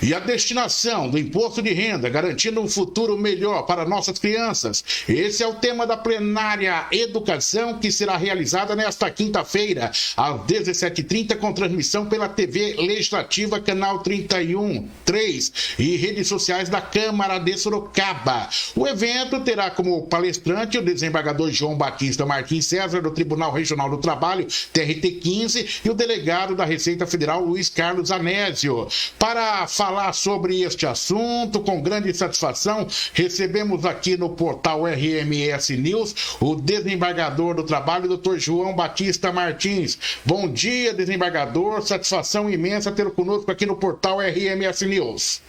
E a destinação do imposto de renda, garantindo um futuro melhor para nossas crianças. Esse é o tema da plenária Educação, que será realizada nesta quinta-feira, às 17h30, com transmissão pela TV Legislativa, canal 31.3 e redes sociais da Câmara de Sorocaba. O evento terá como palestrante o desembargador João Batista Martins César, do Tribunal Regional do Trabalho, TRT 15, e o delegado da Receita Federal, Luiz Carlos Anésio. Para falar sobre este assunto, com grande satisfação, recebemos aqui no portal RMS News o desembargador do Trabalho, Dr. João Batista Martins. Bom dia, desembargador. Satisfação imensa tê-lo conosco aqui no portal RMS News.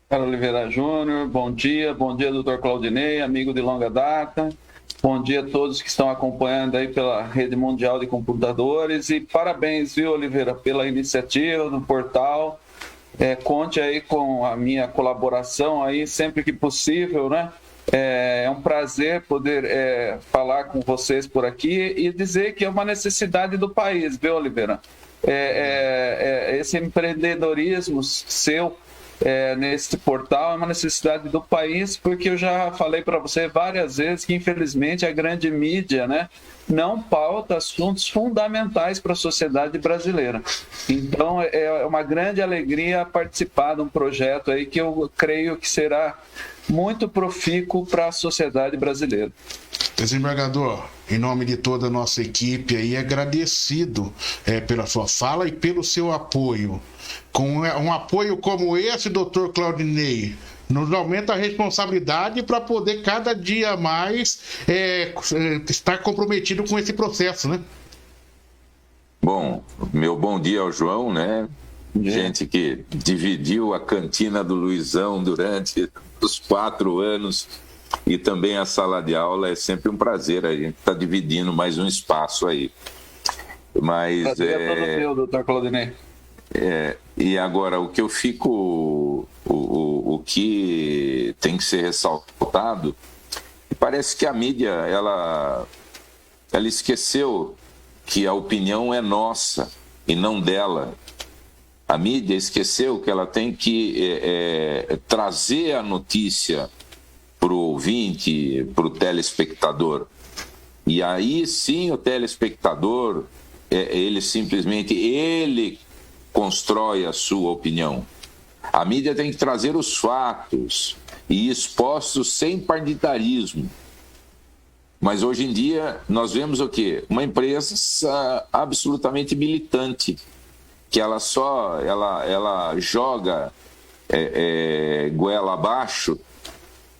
Carlos Oliveira Júnior, bom dia, doutor Claudinei, amigo de longa data. Bom dia a todos que estão acompanhando aí pela Rede Mundial de Computadores e parabéns, viu, Oliveira, pela iniciativa do portal. Conte aí com a minha colaboração aí sempre que possível, né? É um prazer poder falar com vocês por aqui e dizer que é uma necessidade do país, viu, Oliveira? Esse empreendedorismo seu nesse portal é uma necessidade do país, porque eu já falei para você várias vezes que, infelizmente, a grande mídia, né, não pauta assuntos fundamentais para a sociedade brasileira. Então, é uma grande alegria participar de um projeto aí que eu creio que será muito profícuo para a sociedade brasileira. Desembargador, em nome de toda a nossa equipe aí, agradecido pela sua fala e pelo seu apoio. Com um apoio como esse, doutor Claudinei, nos aumenta a responsabilidade para poder cada dia mais estar comprometido com esse processo, né? Bom, meu bom dia ao João, né? Gente que dividiu a cantina do Luizão durante os 4 anos e também a sala de aula. É sempre um prazer, a gente está dividindo mais um espaço aí. Mas prazer é todo meu, doutor Claudinei. E agora, o que eu fico, o que tem que ser ressaltado, parece que a mídia, ela esqueceu que a opinião é nossa e não dela. A mídia esqueceu que ela tem que trazer a notícia para o ouvinte, para o telespectador. E aí sim o telespectador, ele constrói a sua opinião. A mídia tem que trazer os fatos e expostos sem partidarismo. Mas hoje em dia nós vemos o quê? Uma empresa absolutamente militante, que ela joga goela abaixo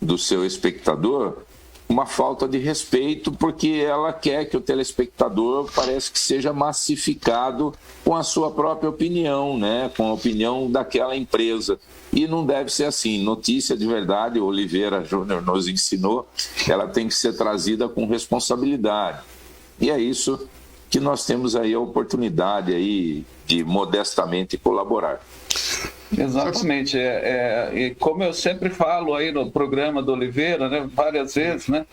do seu espectador uma falta de respeito, porque ela quer que o telespectador parece que seja massificado com a sua própria opinião, né? Com a opinião daquela empresa. E não deve ser assim. Notícia de verdade, o Oliveira Júnior nos ensinou, ela tem que ser trazida com responsabilidade. E é isso que nós temos aí a oportunidade aí de modestamente colaborar. Exatamente, e como eu sempre falo aí no programa do Oliveira, né, várias vezes, né,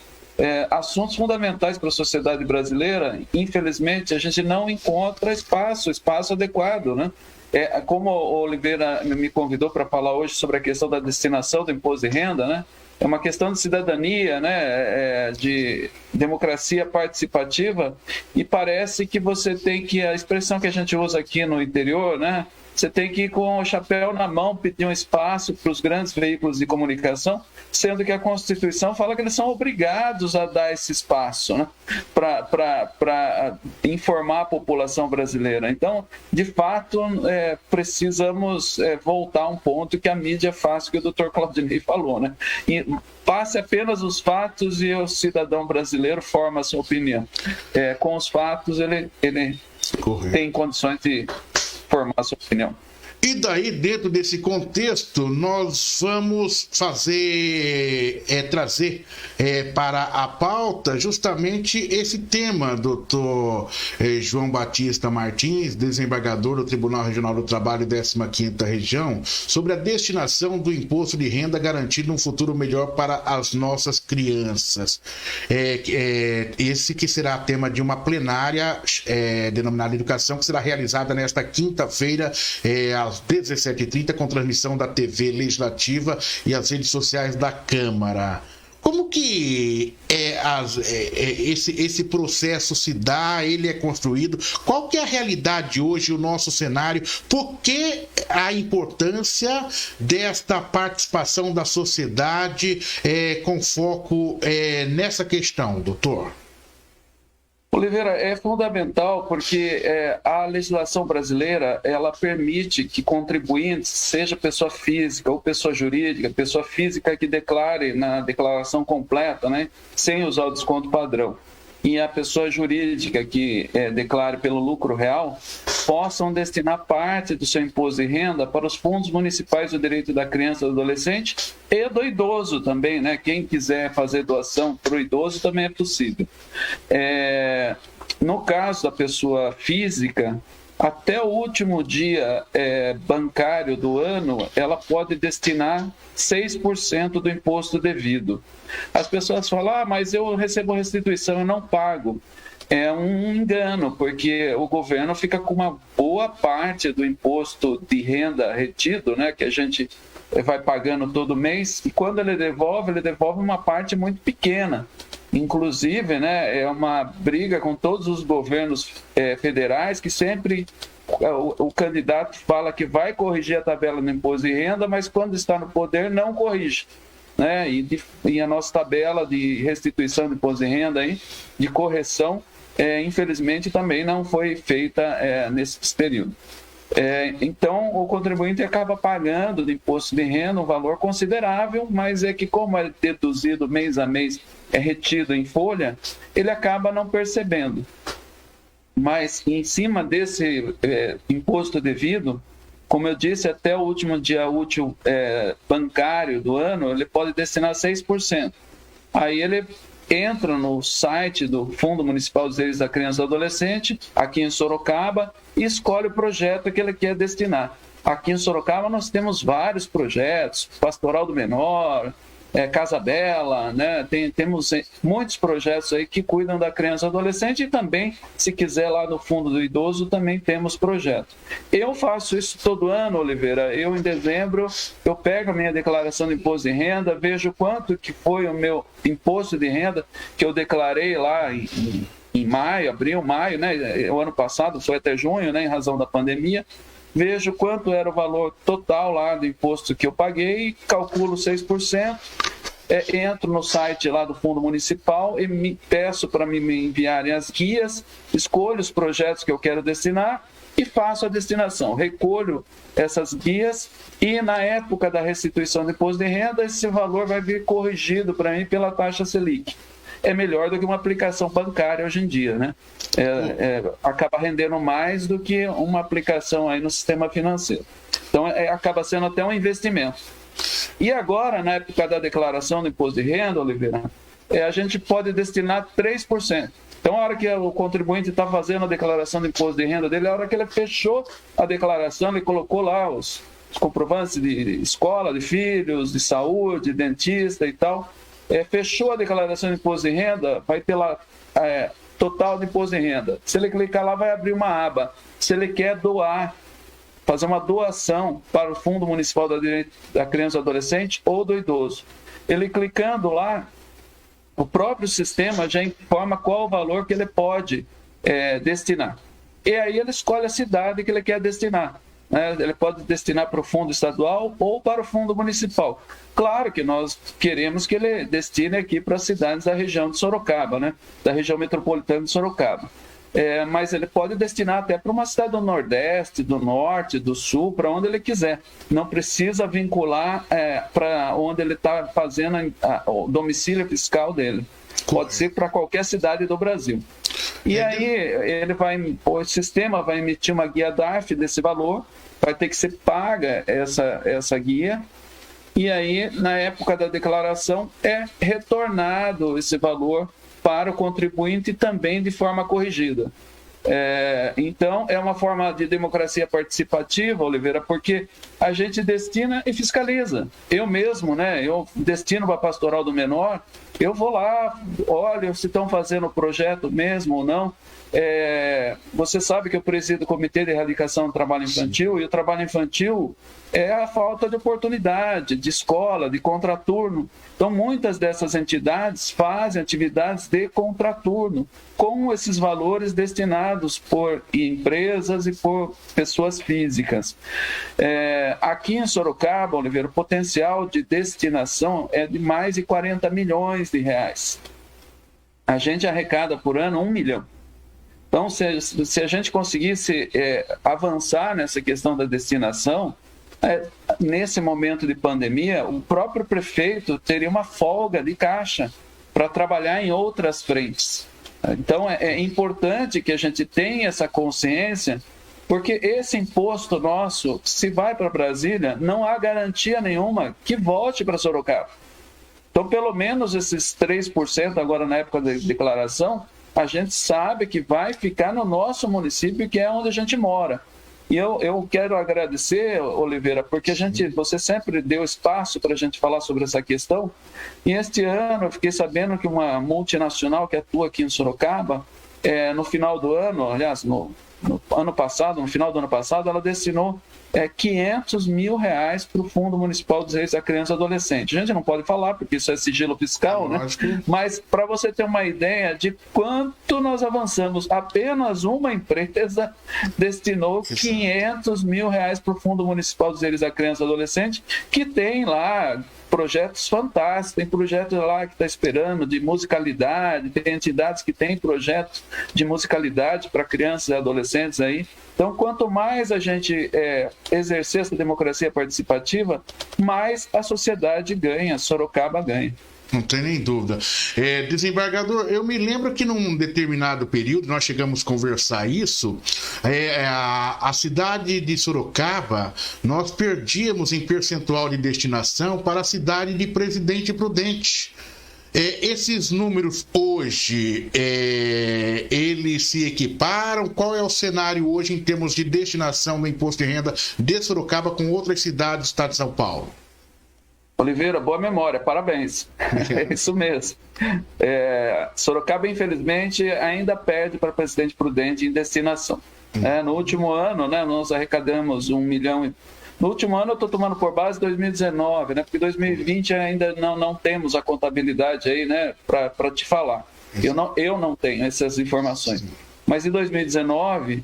assuntos fundamentais para a sociedade brasileira, infelizmente a gente não encontra espaço adequado, né? Como o Oliveira me convidou para falar hoje sobre a questão da destinação do imposto de renda, né? É uma questão de cidadania, né? De democracia participativa, e parece que você tem que, a expressão que a gente usa aqui no interior, né? Você tem que ir com o chapéu na mão pedir um espaço para os grandes veículos de comunicação, sendo que a Constituição fala que eles são obrigados a dar esse espaço, né, para informar a população brasileira. Então, de fato, precisamos voltar a um ponto que a mídia faça o que o doutor Claudinei falou, né? E passe apenas os fatos e o cidadão brasileiro forma a sua opinião. Com os fatos, ele tem condições de formar a sua opinião. E daí, dentro desse contexto, nós vamos trazer para a pauta justamente esse tema, doutor João Batista Martins, desembargador do Tribunal Regional do Trabalho, 15ª Região, sobre a destinação do imposto de renda, garantindo um futuro melhor para as nossas crianças. Esse que será tema de uma plenária denominada Educação, que será realizada nesta quinta-feira, às 17h30, com transmissão da TV Legislativa e as redes sociais da Câmara. Como que esse processo se dá, ele é construído? Qual que é a realidade hoje, o nosso cenário? Por que a importância desta participação da sociedade com foco nessa questão, doutor? Oliveira, é fundamental porque a legislação brasileira, ela permite que contribuintes, seja pessoa física ou pessoa jurídica, pessoa física que declare na declaração completa, né, sem usar o desconto padrão, e a pessoa jurídica que declare pelo lucro real, possam destinar parte do seu imposto de renda para os fundos municipais do direito da criança e do adolescente e do idoso também, né? Quem quiser fazer doação para o idoso também é possível. No caso da pessoa física, até o último dia bancário do ano, ela pode destinar 6% do imposto devido. As pessoas falam, mas eu recebo restituição, eu não pago. É um engano, porque o governo fica com uma boa parte do imposto de renda retido, né, que a gente vai pagando todo mês, e quando ele devolve uma parte muito pequena. Inclusive, né, é uma briga com todos os governos federais, que sempre o candidato fala que vai corrigir a tabela do imposto de renda, mas quando está no poder não corrige. Né? E a nossa tabela de restituição de imposto de renda, de correção, infelizmente também não foi feita nesse período. Então, o contribuinte acaba pagando de imposto de renda um valor considerável, mas é que como é deduzido mês a mês, é retido em folha, ele acaba não percebendo. Mas em cima desse imposto devido, como eu disse, até o último dia útil bancário do ano, ele pode destinar 6%. Aí ele entra no site do Fundo Municipal dos Direitos da Criança e do Adolescente, aqui em Sorocaba, e escolhe o projeto que ele quer destinar. Aqui em Sorocaba nós temos vários projetos, Pastoral do Menor, Casa Bela, né? Temos muitos projetos aí que cuidam da criança e adolescente, e também, se quiser, lá no Fundo do Idoso, também temos projetos. Eu faço isso todo ano, Oliveira. Eu, em dezembro, eu pego a minha declaração de imposto de renda, vejo quanto que foi o meu imposto de renda que eu declarei lá em maio, abril, maio, né? O ano passado foi até junho, né? Em razão da pandemia. Vejo quanto era o valor total lá do imposto que eu paguei, calculo 6%, entro no site lá do Fundo Municipal e me peço para me enviarem as guias, escolho os projetos que eu quero destinar e faço a destinação. Recolho essas guias e na época da restituição do imposto de renda, esse valor vai vir corrigido para mim pela taxa Selic. É melhor do que uma aplicação bancária hoje em dia, né? Acaba rendendo mais do que uma aplicação aí no sistema financeiro. Então, acaba sendo até um investimento. E agora, na época da declaração do imposto de renda, Oliveira, a gente pode destinar 3%. Então, a hora que o contribuinte está fazendo a declaração do imposto de renda dele, a hora que ele fechou a declaração, ele colocou lá os comprovantes de escola, de filhos, de saúde, dentista e tal, fechou a declaração de imposto de renda, vai ter lá total de imposto de renda. Se ele clicar lá, vai abrir uma aba. Se ele quer doar, fazer uma doação para o Fundo Municipal da Criança e Adolescente ou do Idoso. Ele clicando lá, o próprio sistema já informa qual o valor que ele pode destinar. E aí ele escolhe a cidade que ele quer destinar. Ele pode destinar para o fundo estadual ou para o fundo municipal. Claro que nós queremos que ele destine aqui para as cidades da região de Sorocaba, né? Da região metropolitana de Sorocaba. Mas ele pode destinar até para uma cidade do Nordeste, do Norte, do Sul, para onde ele quiser. Não precisa vincular para onde ele está fazendo o domicílio fiscal dele. Pode ser para qualquer cidade do Brasil. E aí o sistema vai emitir uma guia DARF desse valor, vai ter que ser paga essa guia, e aí na época da declaração é retornado esse valor para o contribuinte também de forma corrigida. Então, é uma forma de democracia participativa, Oliveira, porque a gente destina e fiscaliza. Eu mesmo, né, eu destino para a Pastoral do Menor, eu vou lá, olho se estão fazendo o projeto mesmo ou não. Você sabe que eu presido o Comitê de Erradicação do Trabalho Infantil, e o trabalho infantil é a falta de oportunidade, de escola, de contraturno. Então, muitas dessas entidades fazem atividades de contraturno, com esses valores destinados por empresas e por pessoas físicas. Aqui em Sorocaba, Oliveira, o potencial de destinação é de mais de 40 milhões de reais. A gente arrecada por ano 1 milhão. Então, se a gente conseguisse avançar nessa questão da destinação, nesse momento de pandemia, o próprio prefeito teria uma folga de caixa para trabalhar em outras frentes. Então, é importante que a gente tenha essa consciência, porque esse imposto nosso, se vai para Brasília, não há garantia nenhuma que volte para Sorocaba. Então, pelo menos esses 3% agora na época da declaração, a gente sabe que vai ficar no nosso município, que é onde a gente mora. E eu quero agradecer, Oliveira, porque você sempre deu espaço para a gente falar sobre essa questão. E este ano eu fiquei sabendo que uma multinacional que atua aqui em Sorocaba, no final do ano, aliás, no final do ano passado, ela destinou 500 mil reais para o Fundo Municipal dos Direitos da Criança e Adolescente. A gente não pode falar, porque isso é sigilo fiscal, né? Mas para você ter uma ideia de quanto nós avançamos, apenas uma empresa destinou 500 mil reais para o Fundo Municipal dos Direitos da Criança e Adolescente, que tem lá projetos fantásticos, tem projetos lá que está esperando de musicalidade, tem entidades que têm projetos de musicalidade para crianças e adolescentes aí. Então, quanto mais a gente exercer essa democracia participativa, mais a sociedade ganha, Sorocaba ganha. Não tem nem dúvida. Desembargador, eu me lembro que num determinado período, nós chegamos a conversar isso, a cidade de Sorocaba, nós perdíamos em percentual de destinação para a cidade de Presidente Prudente. Esses números hoje, eles se equiparam? Qual é o cenário hoje em termos de destinação do imposto de renda de Sorocaba com outras cidades do estado de São Paulo? Oliveira, boa memória, parabéns. É isso mesmo. Sorocaba, infelizmente, ainda perde para Presidente Prudente em destinação. No último ano, né, nós arrecadamos 1 milhão. No último ano, eu estou tomando por base 2019, né, porque 2020 ainda não temos a contabilidade aí, né, para te falar. Eu não tenho essas informações. Mas em 2019,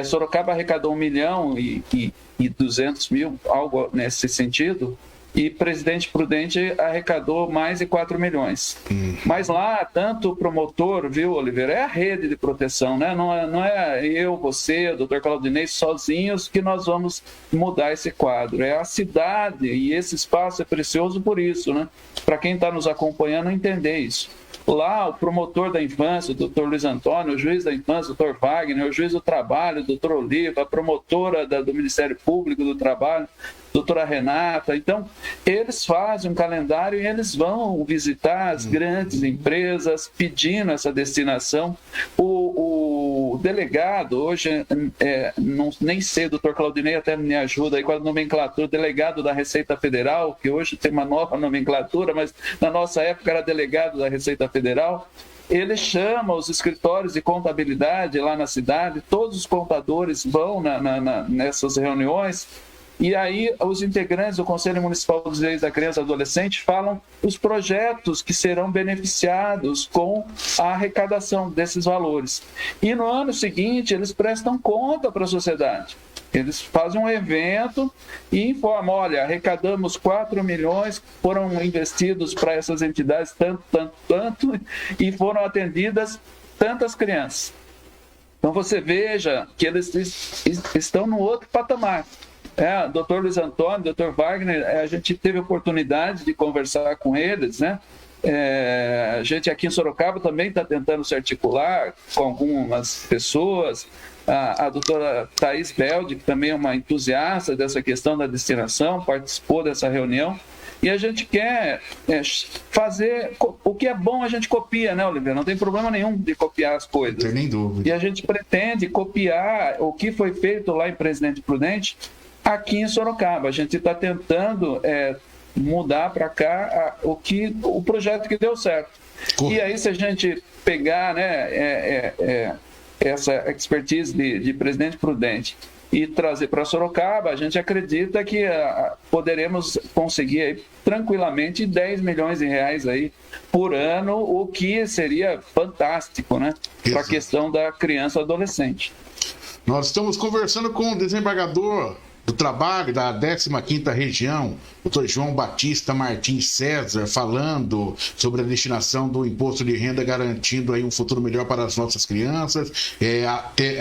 Sorocaba arrecadou 1 milhão e 200 mil, algo nesse sentido. E Presidente Prudente arrecadou mais de 4 milhões. Mas lá, tanto o promotor, viu, Oliveira, é a rede de proteção, né? Não é eu, você, o doutor Claudinei, sozinhos que nós vamos mudar esse quadro. É a cidade, e esse espaço é precioso por isso, né? Para quem está nos acompanhando entender isso. Lá, o promotor da infância, o doutor Luiz Antônio, o juiz da infância, o doutor Wagner, o juiz do trabalho, o doutor Oliva, a promotora do Ministério Público do Trabalho, doutora Renata. Então, eles fazem um calendário e eles vão visitar as grandes empresas pedindo essa destinação. O delegado, hoje, nem sei, o doutor Claudinei até me ajuda aí com a nomenclatura, delegado da Receita Federal, que hoje tem uma nova nomenclatura, mas na nossa época era delegado da Receita Federal. Ele chama os escritórios de contabilidade lá na cidade, todos os contadores vão nessas reuniões. E aí os integrantes do Conselho Municipal dos Direitos da Criança e Adolescente falam os projetos que serão beneficiados com a arrecadação desses valores. E no ano seguinte eles prestam conta para a sociedade. Eles fazem um evento e informam, olha, arrecadamos 4 milhões, foram investidos para essas entidades tanto, e foram atendidas tantas crianças. Então você veja que eles estão no outro patamar. Dr. Luiz Antônio, Dr. Wagner, a gente teve a oportunidade de conversar com eles, né? A gente aqui em Sorocaba também está tentando se articular com algumas pessoas. A doutora Thaís Belde, que também é uma entusiasta dessa questão da destinação, participou dessa reunião. E a gente quer fazer o que é bom, a gente copia, né, Oliveira? Não tem problema nenhum de copiar as coisas. Não tem nem dúvida. E a gente pretende copiar o que foi feito lá em Presidente Prudente aqui em Sorocaba. A gente está tentando mudar para cá o projeto que deu certo. E aí, se a gente pegar, né, essa expertise de Presidente Prudente e trazer para Sorocaba, a gente acredita que poderemos conseguir aí, tranquilamente R$10 milhões aí por ano, o que seria fantástico, né, para a questão da criança e adolescente. Nós estamos conversando com o desembargador do Trabalho da 15ª Região, Dr. João Batista Martins César, falando sobre a destinação do imposto de renda, garantindo aí um futuro melhor para as nossas crianças.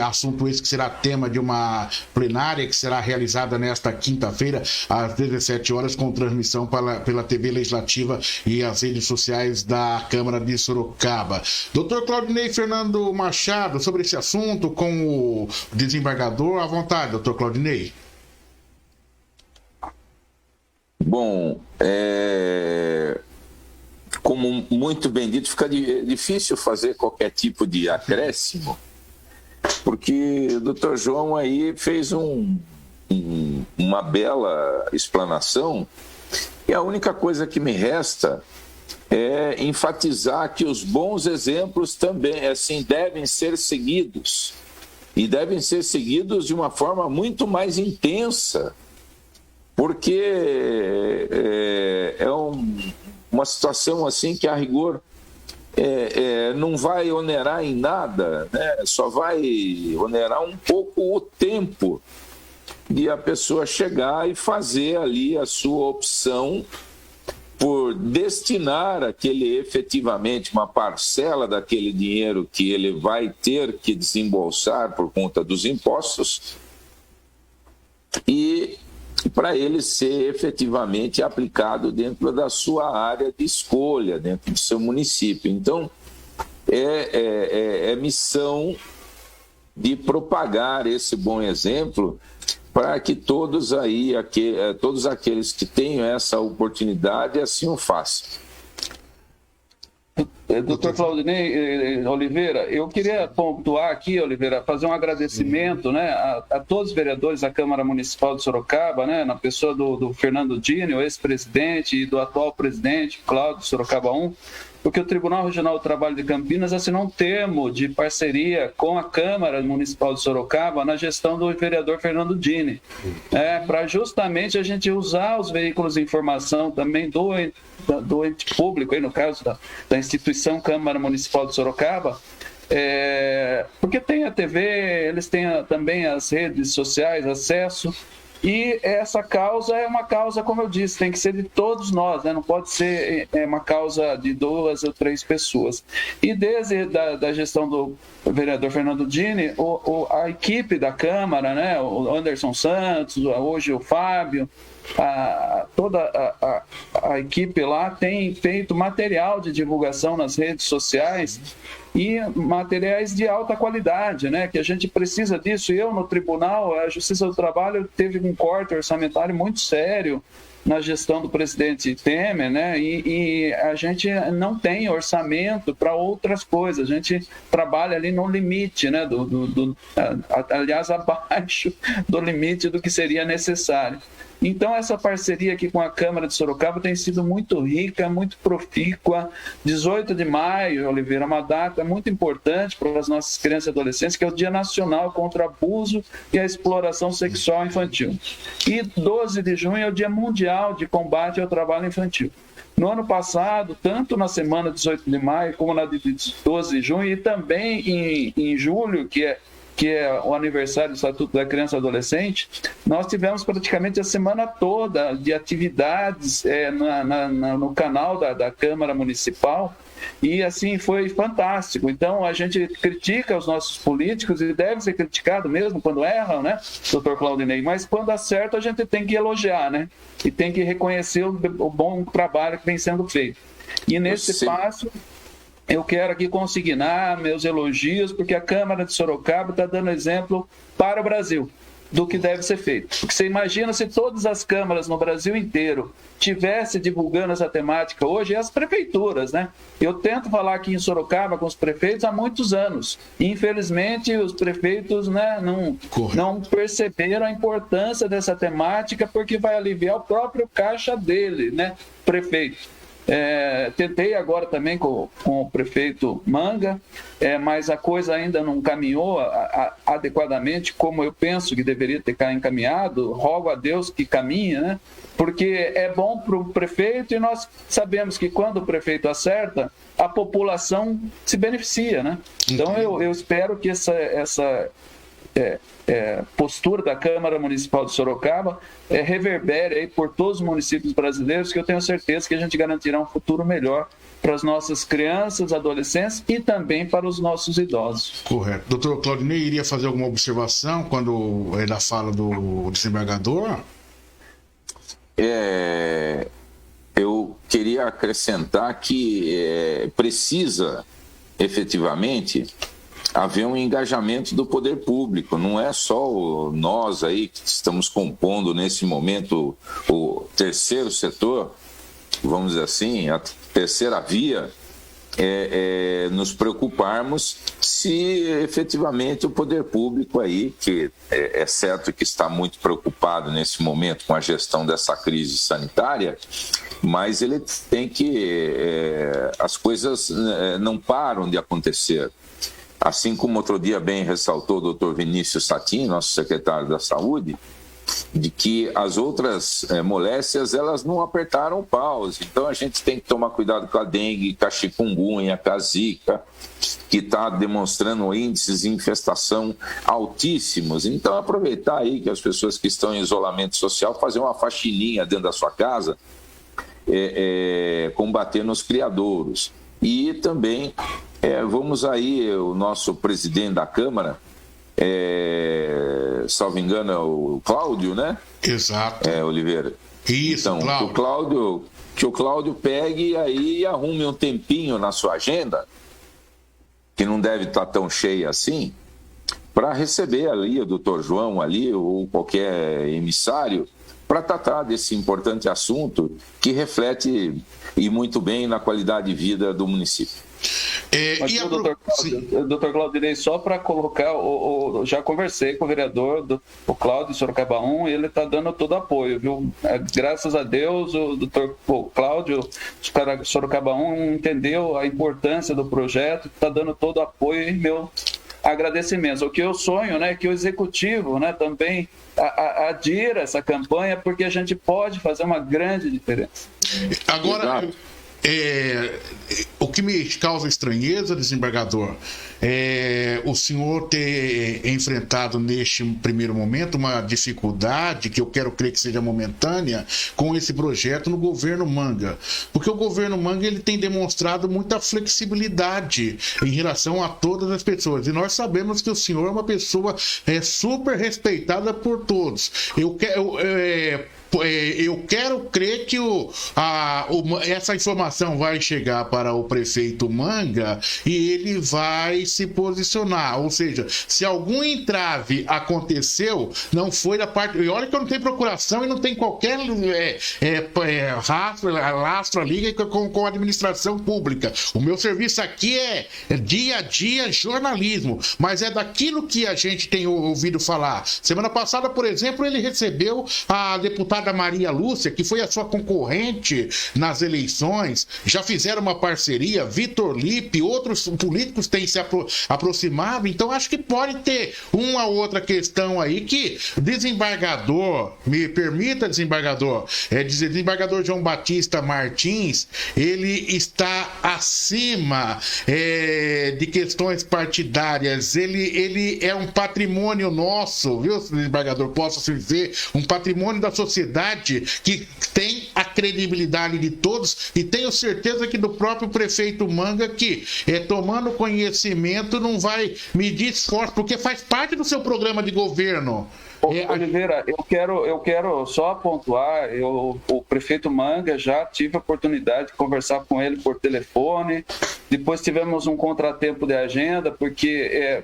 Assunto esse que será tema de uma plenária que será realizada nesta quinta-feira, às 17 horas, com transmissão pela TV Legislativa e as redes sociais da Câmara de Sorocaba. Dr. Claudinei Fernando Machado, sobre esse assunto, com o desembargador, à vontade, Dr. Claudinei. Bom, como muito bem dito, fica difícil fazer qualquer tipo de acréscimo, porque o doutor João aí fez uma bela explanação, e a única coisa que me resta é enfatizar que os bons exemplos também assim, devem ser seguidos, e devem ser seguidos de uma forma muito mais intensa, porque uma situação assim que, a rigor, não vai onerar em nada, né? Só vai onerar um pouco o tempo de a pessoa chegar e fazer ali a sua opção por destinar efetivamente uma parcela daquele dinheiro que ele vai ter que desembolsar por conta dos impostos, e para ele ser efetivamente aplicado dentro da sua área de escolha, dentro do seu município. Então, é missão de propagar esse bom exemplo para que todos aqueles que tenham essa oportunidade assim o façam. Doutor Claudinei Oliveira, eu queria pontuar aqui, Oliveira, fazer um agradecimento, né, a todos os vereadores da Câmara Municipal de Sorocaba, né, na pessoa do Fernando Dini, o ex-presidente, e do atual presidente, Cláudio Sorocaba 1, porque o Tribunal Regional do Trabalho de Campinas assinou um termo de parceria com a Câmara Municipal de Sorocaba na gestão do vereador Fernando Dini, para justamente a gente usar os veículos de informação também do ente público, aí no caso da instituição Câmara Municipal de Sorocaba, porque tem a TV, eles têm também as redes sociais, acesso. E essa causa é uma causa, como eu disse, tem que ser de todos nós, né? Não pode ser uma causa de 2 ou 3 pessoas. E desde da gestão do vereador Fernando Dini, a equipe da Câmara, né? O Anderson Santos, hoje o Fábio, toda a equipe lá tem feito material de divulgação nas redes sociais e materiais de alta qualidade, né? Que a gente precisa disso. Eu, no tribunal, a Justiça do Trabalho teve um corte orçamentário muito sério na gestão do presidente Temer, né? E a gente não tem orçamento para outras coisas. A gente trabalha ali no limite, né? Aliás, abaixo do limite do que seria necessário. Então, essa parceria aqui com a Câmara de Sorocaba tem sido muito rica, muito profícua. 18 de maio, Oliveira, uma data muito importante para as nossas crianças e adolescentes, que é o Dia Nacional contra o Abuso e a Exploração Sexual Infantil. E 12 de junho é o Dia Mundial de Combate ao Trabalho Infantil. No ano passado, tanto na semana 18 de maio como na de 12 de junho, e também em julho, que é o aniversário do Estatuto da Criança e Adolescente, nós tivemos praticamente a semana toda de atividades no canal da Câmara Municipal, e assim foi fantástico. Então a gente critica os nossos políticos, e deve ser criticado mesmo quando erram, né, doutor Claudinei? Mas quando acerta a gente tem que elogiar, né? E tem que reconhecer o bom trabalho que vem sendo feito. E nesse espaço eu quero aqui consignar meus elogios, porque a Câmara de Sorocaba está dando exemplo para o Brasil. do que deve ser feito. Porque você imagina se todas as câmaras no Brasil inteiro tivessem divulgando essa temática hoje, e as prefeituras, né? Eu tento falar aqui em Sorocaba com os prefeitos há muitos anos. E, infelizmente, os prefeitos, né, não perceberam a importância dessa temática, porque vai aliviar o próprio caixa dele, né, prefeito. Tentei agora também com o prefeito Manga, mas a coisa ainda não caminhou adequadamente como eu penso que deveria ter encaminhado. Rogo a Deus que caminhe, né? Porque é bom para o prefeito, e nós sabemos que quando o prefeito acerta, a população se beneficia, né? Então eu espero que essa postura da Câmara Municipal de Sorocaba reverbere aí por todos os municípios brasileiros, que eu tenho certeza que a gente garantirá um futuro melhor para as nossas crianças, adolescentes e também para os nossos idosos. Correto. Doutor Claudinei iria fazer alguma observação quando ele fala do desembargador? Eu queria acrescentar que precisa efetivamente haver um engajamento do poder público. Não é só nós aí que estamos compondo nesse momento o terceiro setor, vamos dizer assim, a terceira via, nos preocuparmos se efetivamente o poder público aí, que é certo que está muito preocupado nesse momento com a gestão dessa crise sanitária, mas ele tem que... as coisas não param de acontecer. Assim como outro dia bem ressaltou o doutor Vinícius Satin, nosso secretário da Saúde, de que as outras moléstias, elas não apertaram o pause. Então a gente tem que tomar cuidado com a dengue, com a chikungunya, com a zika, que está demonstrando índices de infestação altíssimos. Então aproveitar aí que as pessoas que estão em isolamento social, fazer uma faxininha dentro da sua casa, combater nos criadouros. E também vamos aí, o nosso presidente da Câmara, salvo engano, é o Cláudio, né? Exato. Oliveira. Isso, então, Cláudio. Que o Cláudio pegue aí e arrume um tempinho na sua agenda, que não deve estar tão cheia assim, para receber ali o doutor João ali, ou qualquer emissário, para tratar desse importante assunto que reflete e muito bem na qualidade de vida do município. Mas, doutor Claudinei, só para colocar, já conversei com o vereador, o Cláudio Sorocaba 1, e ele está dando todo apoio, viu? Graças a Deus, o doutor Cláudio Sorocaba 1 entendeu a importância do projeto, está dando todo apoio e meu agradecimento. O que eu sonho, né, que o executivo, né, também adira essa campanha, porque a gente pode fazer uma grande diferença. Agora, o que me causa estranheza, desembargador, o senhor ter enfrentado neste primeiro momento uma dificuldade, que eu quero crer que seja momentânea, com esse projeto no governo Manga. Porque o governo Manga ele tem demonstrado muita flexibilidade em relação a todas as pessoas. E nós sabemos que o senhor é uma pessoa super respeitada por todos. Eu quero crer que essa informação vai chegar para o prefeito Manga e ele vai se posicionar. Ou seja, se algum entrave aconteceu, não foi da parte... E olha que eu não tenho procuração e não tem qualquer lastro ali com a administração pública. O meu serviço aqui é dia a dia jornalismo, mas é daquilo que a gente tem ouvido falar. Semana passada, por exemplo, ele recebeu a deputada Maria Lúcia, que foi a sua concorrente nas eleições, já fizeram uma parceria, Vitor Lippe, outros políticos têm se aproximado, então acho que pode ter uma outra questão aí que desembargador, me permita, desembargador João Batista Martins, ele está acima de questões partidárias, ele é um patrimônio nosso, viu, desembargador, posso dizer, um patrimônio da sociedade que tem a credibilidade de todos, e tenho certeza que do próprio prefeito Manga, que tomando conhecimento não vai medir esforço, porque faz parte do seu programa de governo. Oliveira, eu quero só pontuar, o prefeito Manga, já tive a oportunidade de conversar com ele por telefone, depois tivemos um contratempo de agenda, porque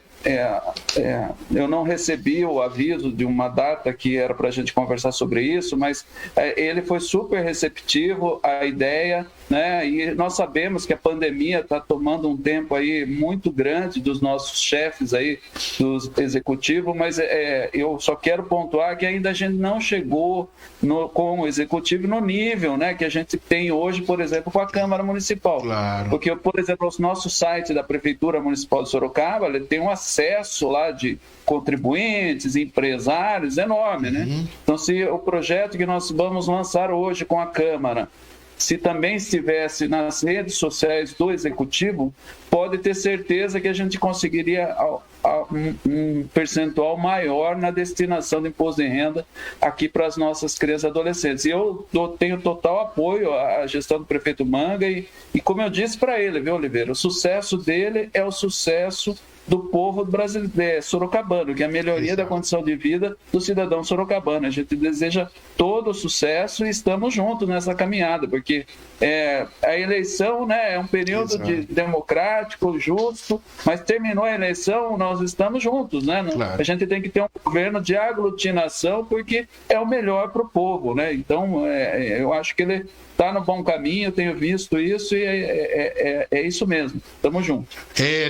eu não recebi o aviso de uma data que era para a gente conversar sobre isso, mas ele foi super receptivo à ideia, né? E nós sabemos que a pandemia está tomando um tempo aí muito grande dos nossos chefes aí, dos executivos, mas eu só quero pontuar que ainda a gente não chegou com o executivo no nível, né, que a gente tem hoje, por exemplo, com a Câmara Municipal. Claro. Porque, por exemplo, o nosso site da Prefeitura Municipal de Sorocaba, ele tem um acesso lá de contribuintes, empresários enorme, né? Então, se o projeto que nós vamos lançar hoje com a Câmara, se também estivesse nas redes sociais do Executivo, pode ter certeza que a gente conseguiria um percentual maior na destinação de imposto de renda aqui para as nossas crianças e adolescentes. E eu tenho total apoio à gestão do prefeito Manga e como eu disse para ele, viu, Oliveira, o sucesso dele é o sucesso do povo brasileiro, sorocabano, que é a melhoria da condição de vida do cidadão sorocabano. A gente deseja todo o sucesso e estamos juntos nessa caminhada, porque a eleição, né, é um período democrático, justo, mas terminou a eleição, nós estamos juntos, né? Claro. A gente tem que ter um governo de aglutinação, porque é o melhor para o povo, né? Então, eu acho que ele está no bom caminho, eu tenho visto isso e é isso mesmo. Estamos juntos.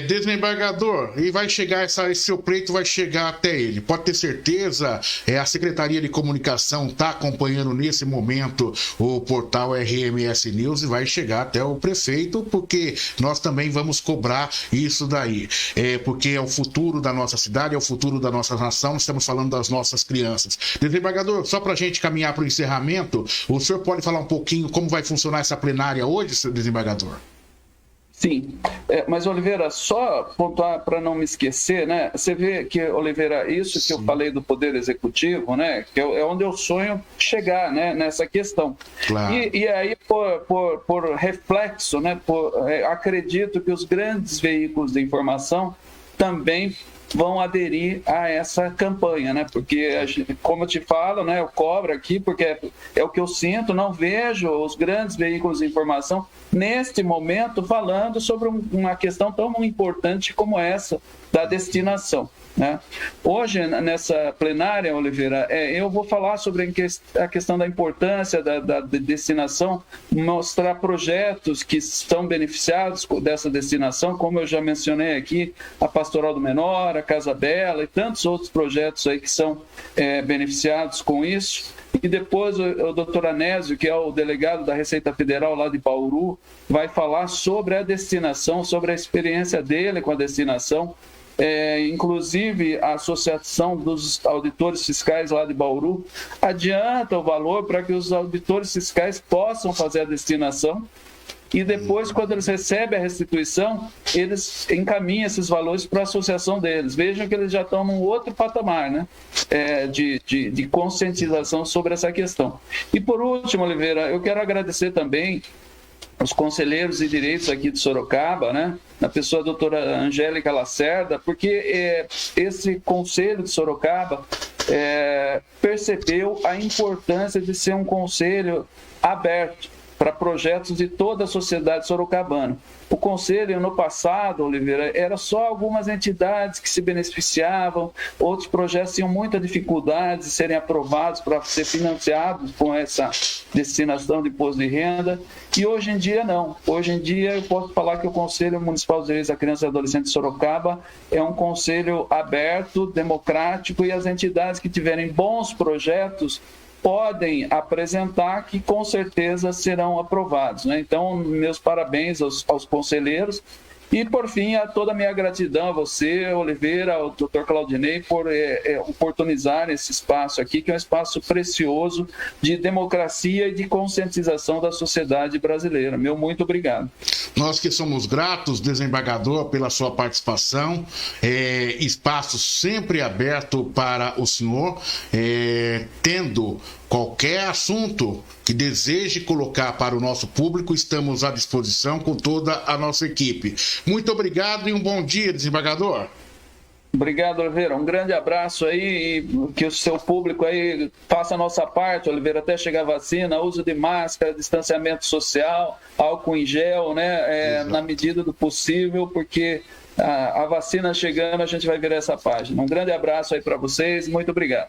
Desembargador, e vai chegar, esse seu pleito vai chegar até ele. Pode ter certeza, a Secretaria de Comunicação está acompanhando nesse momento o portal RMS News e vai chegar até o prefeito, porque nós também vamos cobrar isso daí. Porque é o futuro da nossa cidade, é o futuro da nossa nação, estamos falando das nossas crianças. Desembargador, só para a gente caminhar para o encerramento, o senhor pode falar um pouquinho como vai funcionar essa plenária hoje, seu desembargador? Sim, mas Oliveira, só pontuar para não me esquecer, né? Você vê que, Oliveira, isso que eu falei do Poder Executivo, né? Que é onde eu sonho chegar, né? Nessa questão. Claro. E aí, por reflexo, né? Acredito que os grandes veículos de informação também vão aderir a essa campanha, né? Porque, como eu te falo, né? Eu cobro aqui porque é o que eu sinto, não vejo os grandes veículos de informação neste momento falando sobre uma questão tão importante como essa da destinação, né? Hoje, nessa plenária, Oliveira, eu vou falar sobre a questão da importância da destinação, mostrar projetos que estão beneficiados dessa destinação, como eu já mencionei aqui, a Pastoral do Menor, a Casa Bela e tantos outros projetos aí que são beneficiados com isso. E depois o doutor Anésio, que é o delegado da Receita Federal lá de Bauru, vai falar sobre a destinação, sobre a experiência dele com a destinação. Inclusive a Associação dos Auditores Fiscais lá de Bauru adianta o valor para que os auditores fiscais possam fazer a destinação e depois, quando eles recebem a restituição, eles encaminham esses valores para a associação deles. Vejam que eles já estão num outro patamar, né? De conscientização sobre essa questão. E por último, Oliveira, eu quero agradecer também os conselheiros de direitos aqui de Sorocaba, né? Na pessoa da doutora Angélica Lacerda, porque esse conselho de Sorocaba percebeu a importância de ser um conselho aberto para projetos de toda a sociedade sorocabana. O conselho, no passado, Oliveira, era só algumas entidades que se beneficiavam, outros projetos tinham muita dificuldade de serem aprovados para ser financiados com essa destinação de imposto de renda, e hoje em dia não. Hoje em dia eu posso falar que o Conselho Municipal dos Direitos da Criança e Adolescente de Sorocaba é um conselho aberto, democrático, e as entidades que tiverem bons projetos podem apresentar, que com certeza serão aprovados, né? Então, meus parabéns aos conselheiros e, por fim, a toda a minha gratidão a você, Oliveira, ao Dr. Claudinei, por oportunizar esse espaço aqui, que é um espaço precioso de democracia e de conscientização da sociedade brasileira. Meu muito obrigado. Nós que somos gratos, desembargador, pela sua participação, espaço sempre aberto para o senhor, tendo qualquer assunto que deseje colocar para o nosso público, estamos à disposição com toda a nossa equipe. Muito obrigado e um bom dia, desembargador. Obrigado, Oliveira. Um grande abraço aí e que o seu público aí faça a nossa parte, Oliveira, até chegar a vacina, uso de máscara, distanciamento social, álcool em gel, né, na medida do possível, porque a vacina chegando, a gente vai virar essa página. Um grande abraço aí para vocês, muito obrigado.